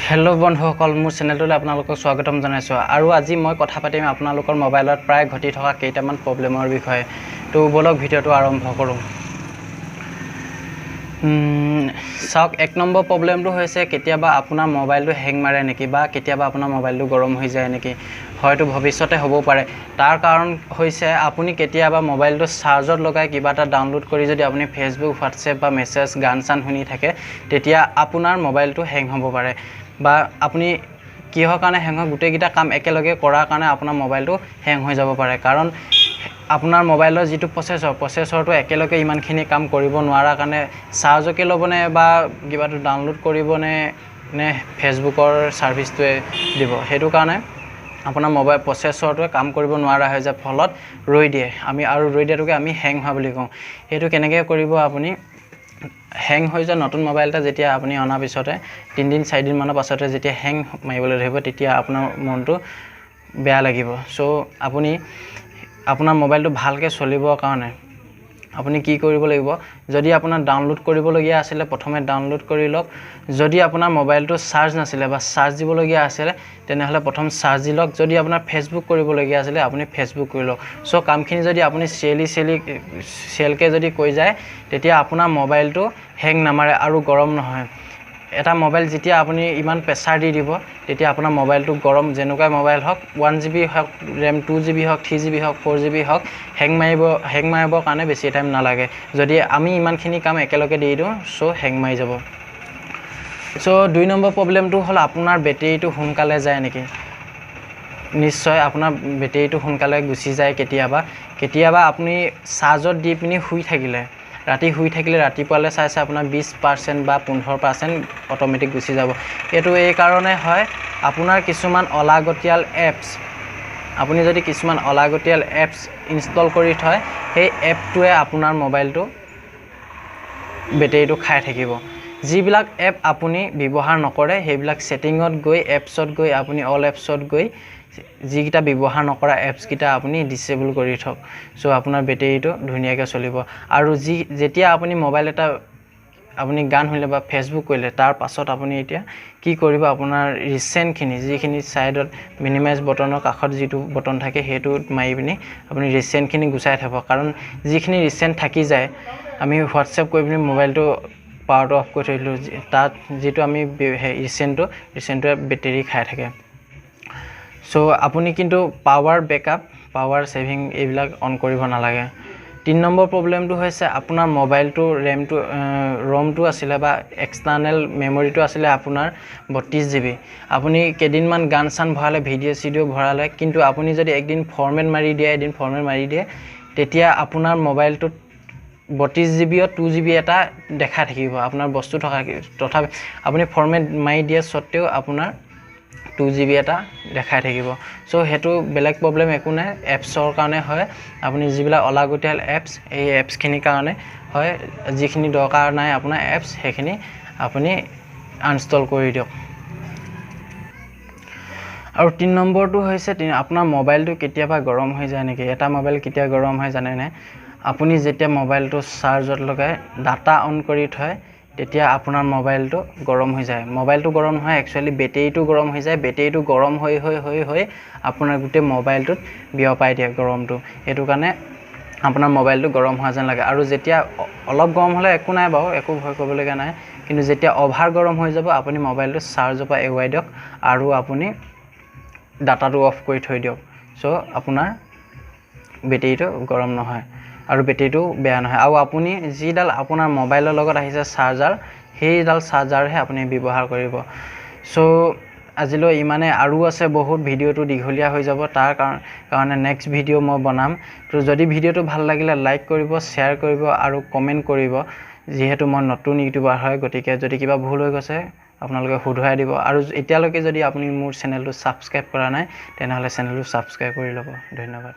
hello बंधुসকল মোৰ চেনেলটোলৈ আপোনালোকক স্বাগতম জনাইছো আৰু আজি মই কথা পাতিম আপোনালোকৰ মোবাইলত প্ৰায় ঘটি থকা কেইটামান প্ৰবলেমৰ বিষয়ে তো বলক ভিডিওটো আৰম্ভ কৰোঁ সাওক এক নম্বৰ প্ৰবলেমটো হৈছে কেতিয়াবা আপোনাৰ মোবাইলটো হ্যাং মাৰে নেকি বা কেতিয়াবা আপোনাৰ মোবাইলটো গৰম হৈ যায় নেকি হয়তো ভৱিষ্যতে হ'ব পাৰে তাৰ কাৰণ হৈছে আপুনি কেতিয়াবা মোবাইলটো চাৰ্জত লগাই কিবা এটা ডাউনলোড কৰি যদি আপুনি ফেসবুক হোৱাটসএপ বা মেছেজ গান চান শুনি থাকে তেতিয়া আপোনাৰ মোবাইলটো হ্যাং হ'ব পাৰে বা আপুনি কিহৰ কাৰণে হ্যাং হয় গুটেইকিটা কাম একেলগে কৰাৰ কাৰণে আপোনাৰ মোবাইলটো হ্যাং হৈ যাব পাৰে কাৰণ আপোনাৰ মোবাইলৰ যেটো প্ৰসেসৰটো একেলগে ইমানখিনি কাম কৰিব নোৱাৰা কাৰণে চাৰ্জকে ল'বনে বা কিবাটো ডাউনলোড কৰিবনে নে ফেসবুকৰ সাৰ্ভিসটোৱে দিব হেতু কাৰণে আপোনাৰ মোবাইল প্ৰসেসৰটোৱে কাম কৰিব নোৱাৰা হৈ যায় ফলত ৰৈ দিয়ে আমি আৰু ৰৈ দিয়াটোকে আমি হ্যাং হোৱা বুলি কওঁ হেতু কেনেকৈ কৰিব আপুনি হ্যাং হৈ যায় নতুন মোবাইল এটা যেতিয়া আপুনি অনা পিছতে 3 দিন 4 দিন মানৰ পাছতে যেতিয়া হ্যাং মাৰিবলৈ ধৰিব তেতিয়া আপোনাৰ মনটো বেয়া লাগিব সো আপুনি আপোনাৰ মোবাইলটো ভালকৈ চলিবৰ কাৰণে আপুনি কি কৰিব লাগিব যদি আপোনাৰ ডাউনলোড কৰিবলগীয়া আছিল প্ৰথমে ডাউনলোড কৰি লওক যদি আপোনাৰ মোবাইলটো চাৰ্জ নাছিল বা চাৰ্জ দিবলগীয়া আছিল তেনেহলে প্ৰথম চাৰ্জ দি লওক যদি আপোনাৰ ফেসবুক কৰিবলগীয়া আছিল আপুনি ফেসবুক কৰি লওক সো কামখিনি যদি আপুনি সেলকে যদি কৈ যায় তেতিয়া আপোনাৰ মোবাইলটো হ্যাং নামাৰে আৰু গৰম নহয় এটা মোবাইল যেতিয়া আপুনি ইমান প্ৰেছাৰ দি দিব তেতিয়া আপোনাৰ মোবাইলটো গৰম যেনেকুৱা মোবাইল হওক 1GB হওক RAM 2GB হওক 3GB হওক 4GB হওক হ্যাং মাৰিবৰ কাৰণে বেছি টাইম নালাগে যদি আমি ইমানখিনি কাম একেলগে দি দিওঁ সো হ্যাং মাৰি যাব সো 2 নম্বৰ প্ৰবলেমটো হল আপোনাৰ বেটাৰীটো সোনকালে যায় নেকি নিশ্চয় আপোনাৰ বেটাৰীটো সোনকালে গুচি যায় কেতিয়াবা আপুনি চাৰ্জত দি পিনি শুই থাকিলে ৰাতি শুই থাকিলে ৰাতিপুৱালে চাইছে আপোনাৰ 20% বা 15% অটোমেটিক গুচি যাব এটো এই কাৰণে হয় আপোনাৰ কিছুমান অলাগতিয়াল এপছ আপুনি যদি কিছুমান অলাগতিয়াল এপছ ইনষ্টল কৰি থয় সেই এপটোৱে আপোনাৰ মোবাইলটো বেটাৰীটো খাই থাকিব যিবিলাক এপ আপুনি ব্যৱহাৰ নকৰে সেইবিলাক সেটিংত গৈ এপছত গৈ আপুনি অল এপছত গৈ যিকিটা ব্যৱহাৰ নকৰা এপছ কিটা আপুনি ডিসেবল কৰি থক সো আপোনাৰ বেটাৰীটো ধুনীয়াকৈ চলিব আৰু যেতিয়া আপুনি মোবাইল এটা আপুনি গান শুনিলে বা ফেসবুক কৰিলে তাৰ পাছত আপুনি এতিয়া কি কৰিব আপোনাৰ ৰিসেন্টখিনি যিখিনি সাইডত মিনিমাইজ বটনৰ কাষত যেটো বটন থাকে হেতু মাৰি পিনি আপুনি ৰিসেন্টখিনি গুচাই থব কাৰণ যিখিনি ৰিসেন্ট থাকি যায় আমি হোৱাটসএপ কৰি পিনি মোবাইলটো পাৱাৰটো অফ কৰি থৈলো তাত যেটো আমি ৰিসেন্টটোৱে বেটাৰী খাই থাকে সো আপুনি কিন্তু পাৱাৰ বেকআপ পাৱাৰ সেভিং এইবিলাক অন কৰিব নালাগে 3 নম্বৰ প্ৰবলেমটো হৈছে আপোনাৰ মোবাইলটো ROMটো আছিল বা এক্সটাৰ্নাল মেমৰিটো আছিল আপোনাৰ 32GB আপুনি কেদিনমান গান চান ভৰালে ভিডিও ভৰালে কিন্তু আপুনি যদি একদিন ফৰমেট মাৰি দিয়ে তেতিয়া আপোনাৰ মোবাইলটোত 32GB 2GB এটা দেখা থাকিব আপোনাৰ বস্তু থকা তথাপি আপুনি ফৰমেট মাৰি দিয়া সত্ত্বেও আপোনাৰ 2GB এটা দেখাই থাকিব সো হেতু বেলেগ প্ৰবলেম একো নাই এপছৰ কাৰণে হয় আপুনি যিবিলাক অলাগতিয়াল এপছ এই এপছখিনি কাৰণে হয় যিখিনি দৰকাৰ নাই আপোনাৰ এপছ হেখিনি আপুনি আনইনষ্টল কৰি দিয়ক আৰু 3 নম্বৰটো হৈছে আপোনাৰ মোবাইলটো কেতিয়াবা গৰম হৈ যায় নেকি এটা মোবাইল কেতিয়া গৰম হয় জানে নে আপুনি যেতিয়া মোবাইলটো চাৰ্জত লগাই ডাটা অন কৰি থয় তেতিয়া আপোনাৰ মোবাইলটো গৰম হৈ যায় মোবাইলটো গৰম হয় একচুয়ালি বেটাৰীটো গৰম হৈ যায় বেটাৰীটো গৰম হৈ আপোনাৰ গুটে মোবাইলটোত বিয়পাই দিয়ে গৰমটো এটো কাৰণে আপোনাৰ মোবাইলটো গৰম হোৱা যেন লাগে আৰু যেতিয়া অলপ গৰম হলে একো নাই বাও একো ভয় কৰিবলগীয়া নাই কিন্তু যেতিয়া অভাৰ গৰম হৈ যাব আপুনি মোবাইলটো চাৰ্জৰ পৰা এৱাই দিয়ক আৰু আপুনি ডাটাটো অফ কৰি থৈ দিয়ক সো আপোনাৰ বেটাৰীটো গৰম নহয় আৰু বেটাৰীটো বেয়া নহয় আৰু আপুনি যিডাল আপোনাৰ মোবাইলৰ লগত আহিছে চাৰ্জাৰ সেইডাল চাৰ্জাৰহে আপুনি ব্যৱহাৰ কৰিব সো আজিলৈ ইমানে আৰু আছে বহুত ভিডিওটো দীঘলীয়া হৈ যাব তাৰ কাৰণে নেক্সট ভিডিও মই বনাম তো যদি ভিডিওটো ভাল লাগিলে লাইক কৰিব শেয়াৰ কৰিব আৰু কমেন্ট কৰিব যেহেতু মই নতুন ইউটিউবাৰ হয় গতিকে যদি কিবা ভুল হৈ গৈছে আপোনালোকে শুধৰাই দিব আৰু এতিয়ালৈকে যদি আপুনি মোৰ চেনেলটো সাবস্ক্ৰাইব কৰা নাই তেনেহলে চেনেলটো সাবস্ক্ৰাইব কৰি ল'ব ধন্যবাদ